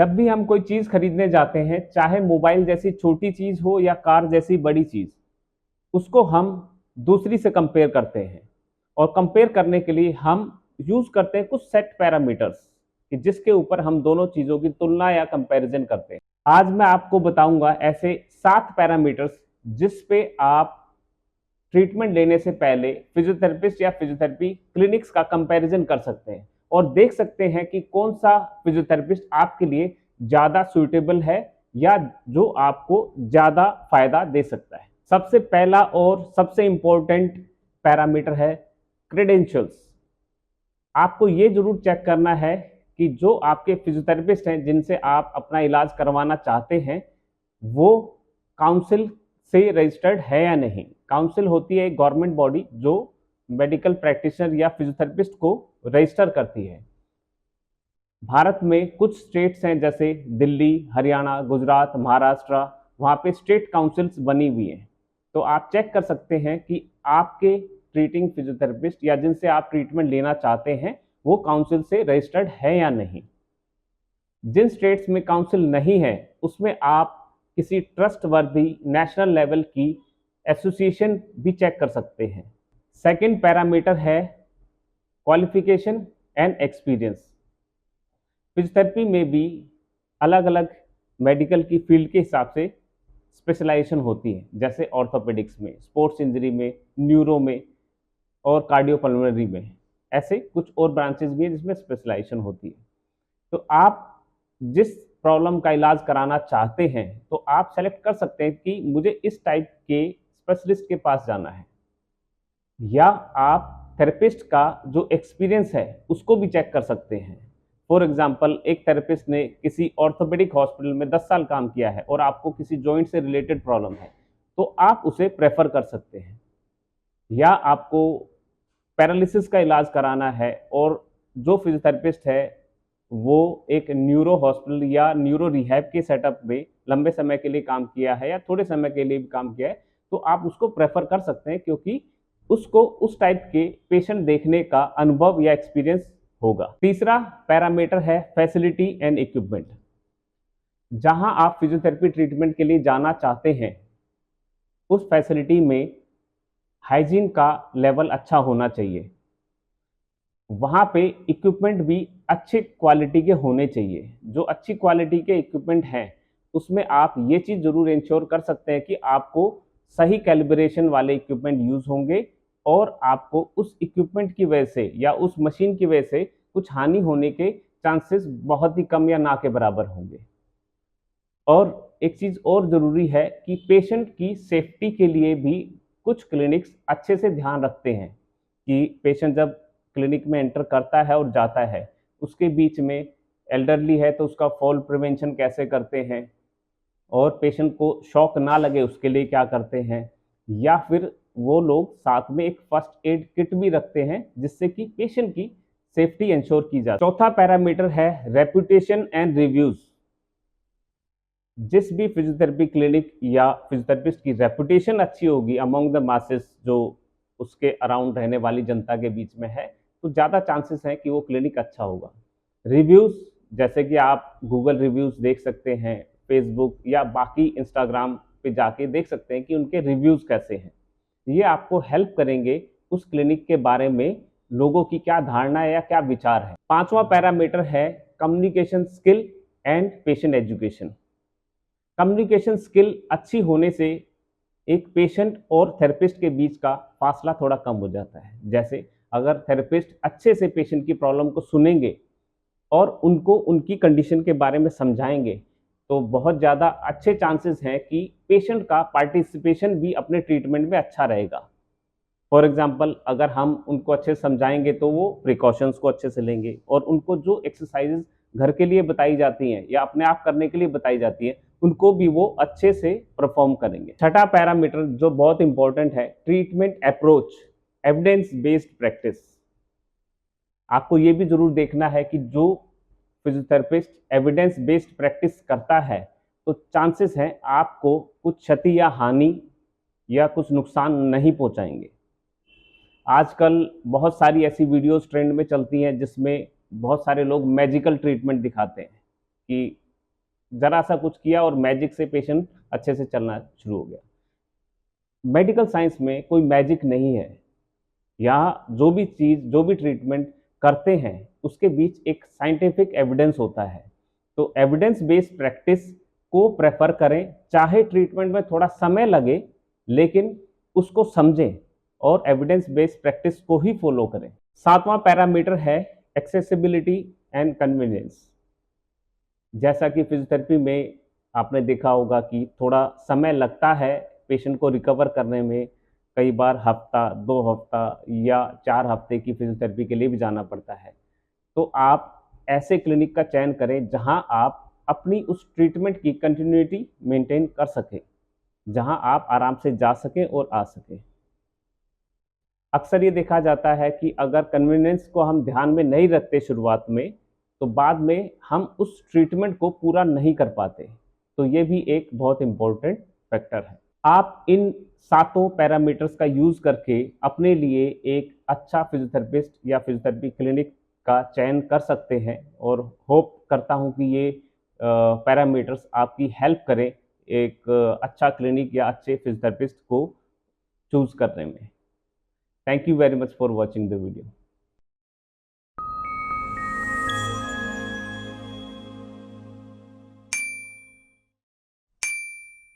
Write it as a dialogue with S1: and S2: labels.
S1: जब भी हम कोई चीज़ खरीदने जाते हैं, चाहे मोबाइल जैसी छोटी चीज़ हो या कार जैसी बड़ी चीज़, उसको हम दूसरी से कंपेयर करते हैं और कंपेयर करने के लिए हम यूज़ करते हैं कुछ सेट पैरामीटर्स कि जिसके ऊपर हम दोनों चीज़ों की तुलना या कंपैरिजन करते हैं। आज मैं आपको बताऊंगा ऐसे 7 पैरामीटर्स जिस पे आप ट्रीटमेंट लेने से पहले फिजियोथेरेपिस्ट या फिजियोथेरेपी क्लिनिक्स का कंपैरिजन कर सकते हैं और देख सकते हैं कि कौन सा फिजियोथेरेपिस्ट आपके लिए ज़्यादा सूटेबल है या जो आपको ज़्यादा फायदा दे सकता है। सबसे पहला और सबसे इंपॉर्टेंट पैरामीटर है क्रेडेंशियल्स। आपको ये जरूर चेक करना है कि जो आपके फिजियोथेरेपिस्ट हैं जिनसे आप अपना इलाज करवाना चाहते हैं वो काउंसिल से रजिस्टर्ड है या नहीं। काउंसिल होती है एक गवर्नमेंट बॉडी जो मेडिकल प्रैक्टिशनर या फिजियोथेरेपिस्ट को रजिस्टर करती है। भारत में कुछ स्टेट्स हैं जैसे दिल्ली, हरियाणा, गुजरात, महाराष्ट्र, वहाँ पे स्टेट काउंसिल्स बनी हुई हैं। तो आप चेक कर सकते हैं कि आपके ट्रीटिंग फिजियोथेरेपिस्ट या जिनसे आप ट्रीटमेंट लेना चाहते हैं वो काउंसिल से रजिस्टर्ड है या नहीं। जिन स्टेट्स में काउंसिल नहीं है उसमें आप किसी ट्रस्टवर्दी नेशनल लेवल की एसोसिएशन भी चेक कर सकते हैं। सेकंड पैरामीटर है क्वालिफिकेशन एंड एक्सपीरियंस। फिजियोथेरेपी में भी अलग अलग मेडिकल की फील्ड के हिसाब से स्पेशलाइजेशन होती है, जैसे ऑर्थोपेडिक्स में, स्पोर्ट्स इंजरी में, न्यूरो में और कार्डियोपल्मोनरी में। ऐसे कुछ और ब्रांचेस भी हैं जिसमें स्पेशलाइजेशन होती है। तो आप जिस प्रॉब्लम का इलाज कराना चाहते हैं तो आप सेलेक्ट कर सकते हैं कि मुझे इस टाइप के स्पेशलिस्ट के पास जाना है, या आप थेरेपिस्ट का जो एक्सपीरियंस है उसको भी चेक कर सकते हैं। फॉर एग्जांपल, एक थेरेपिस्ट ने किसी ऑर्थोपेडिक हॉस्पिटल में 10 साल काम किया है और आपको किसी जॉइंट से रिलेटेड प्रॉब्लम है तो आप उसे प्रेफर कर सकते हैं। या आपको पैरालिसिस का इलाज कराना है और जो फिजियोथेरेपिस्ट है वो एक न्यूरो हॉस्पिटल या न्यूरो रिहैब के सेटअप में लंबे समय के लिए काम किया है या थोड़े समय के लिए भी काम किया है तो आप उसको प्रेफर कर सकते हैं, क्योंकि उसको उस टाइप के पेशेंट देखने का अनुभव या एक्सपीरियंस होगा। तीसरा पैरामीटर है फैसिलिटी एंड इक्विपमेंट। जहां आप फिजियोथेरेपी ट्रीटमेंट के लिए जाना चाहते हैं उस फैसिलिटी में हाइजीन का लेवल अच्छा होना चाहिए। वहाँ पे इक्विपमेंट भी अच्छी क्वालिटी के होने चाहिए। जो अच्छी क्वालिटी के इक्विपमेंट हैं उसमें आप ये चीज़ ज़रूर इंश्योर कर सकते हैं कि आपको सही कैलिब्रेशन वाले इक्विपमेंट यूज़ होंगे और आपको उस इक्विपमेंट की वजह से या उस मशीन की वजह से कुछ हानि होने के चांसेस बहुत ही कम या ना के बराबर होंगे। और एक चीज़ और ज़रूरी है कि पेशेंट की सेफ्टी के लिए भी कुछ क्लिनिक्स अच्छे से ध्यान रखते हैं कि पेशेंट जब क्लिनिक में एंटर करता है और जाता है उसके बीच में एल्डरली है तो उसका फॉल प्रिवेंशन कैसे करते हैं और पेशेंट को शॉक ना लगे उसके लिए क्या करते हैं, या फिर वो लोग साथ में एक फर्स्ट एड किट भी रखते हैं जिससे कि पेशेंट की सेफ्टी इंश्योर की जाए। चौथा पैरामीटर है रेपुटेशन एंड रिव्यूज। जिस भी फिजियोथेरेपी क्लिनिक या फिजियोथेरेपिस्ट की रेपुटेशन अच्छी होगी अमॉन्ग द मासेस, जो उसके अराउंड रहने वाली जनता के बीच में है, तो ज़्यादा चांसेस हैं कि वो क्लिनिक अच्छा होगा। रिव्यूज़ जैसे कि आप गूगल रिव्यूज़ देख सकते हैं, फेसबुक या बाकी इंस्टाग्राम पे जाके देख सकते हैं कि उनके रिव्यूज़ कैसे हैं। ये आपको हेल्प करेंगे उस क्लिनिक के बारे में लोगों की क्या धारणा है या क्या विचार है। पांचवा पैरामीटर है communication skill and patient education. Communication skill अच्छी होने से एक पेशेंट और थेरेपिस्ट के बीच का फासला थोड़ा कम हो जाता है। जैसे अगर थेरेपिस्ट अच्छे से पेशेंट की प्रॉब्लम को सुनेंगे और उनको उनकी कंडीशन के बारे में समझाएंगे तो बहुत ज़्यादा अच्छे चांसेस हैं कि पेशेंट का पार्टिसिपेशन भी अपने ट्रीटमेंट में अच्छा रहेगा। फॉर एग्जांपल, अगर हम उनको अच्छे से समझाएंगे तो वो प्रिकॉशंस को अच्छे से लेंगे और उनको जो एक्सरसाइजेज घर के लिए बताई जाती हैं या अपने आप करने के लिए बताई जाती हैं उनको भी वो अच्छे से परफॉर्म करेंगे। छठा पैरामीटर जो बहुत इंपॉर्टेंट है, treatment approach, evidence based practice. आपको ये भी जरूर देखना है कि जो फिजियोथेरेपिस्ट एविडेंस बेस्ड प्रैक्टिस करता है तो चांसेस हैं आपको कुछ क्षति या हानि या कुछ नुकसान नहीं पहुंचाएंगे। आजकल बहुत सारी ऐसी वीडियोस ट्रेंड में चलती हैं जिसमें बहुत सारे लोग मैजिकल ट्रीटमेंट दिखाते हैं कि जरा सा कुछ किया और मैजिक से पेशेंट अच्छे से चलना शुरू हो गया। मेडिकल साइंस में कोई मैजिक नहीं है। यहाँ जो भी चीज़, जो भी ट्रीटमेंट करते हैं उसके बीच एक साइंटिफिक एविडेंस होता है। तो एविडेंस बेस्ड प्रैक्टिस को प्रेफर करें, चाहे ट्रीटमेंट में थोड़ा समय लगे, लेकिन उसको समझें और एविडेंस बेस्ड प्रैक्टिस को ही फॉलो करें। सातवां पैरामीटर है एक्सेसिबिलिटी एंड कन्वीनियंस। जैसा कि फिजियोथेरेपी में आपने देखा होगा कि थोड़ा समय लगता है पेशेंट को रिकवर करने में। कई बार हफ्ता, 2 हफ्ता या 4 हफ्ते की फिजियोथेरेपी के लिए भी जाना पड़ता है। तो आप ऐसे क्लिनिक का चयन करें जहां आप अपनी उस ट्रीटमेंट की कंटिन्यूटी मेंटेन कर सकें, जहां आप आराम से जा सकें और आ सकें। अक्सर ये देखा जाता है कि अगर कन्वीनियंस को हम ध्यान में नहीं रखते शुरुआत में, तो बाद में हम उस ट्रीटमेंट को पूरा नहीं कर पाते। तो ये भी एक बहुत इम्पोर्टेंट फैक्टर है। आप इन सातों पैरामीटर्स का यूज़ करके अपने लिए एक अच्छा फिजियोथेरेपिस्ट या फिजियोथेरेपी क्लिनिक का चयन कर सकते हैं, और होप करता हूँ कि ये पैरामीटर्स आपकी हेल्प करें एक अच्छा क्लिनिक या अच्छे फिजियोथेरेपिस्ट को चूज़ करने में। Thank you very much for watching the video.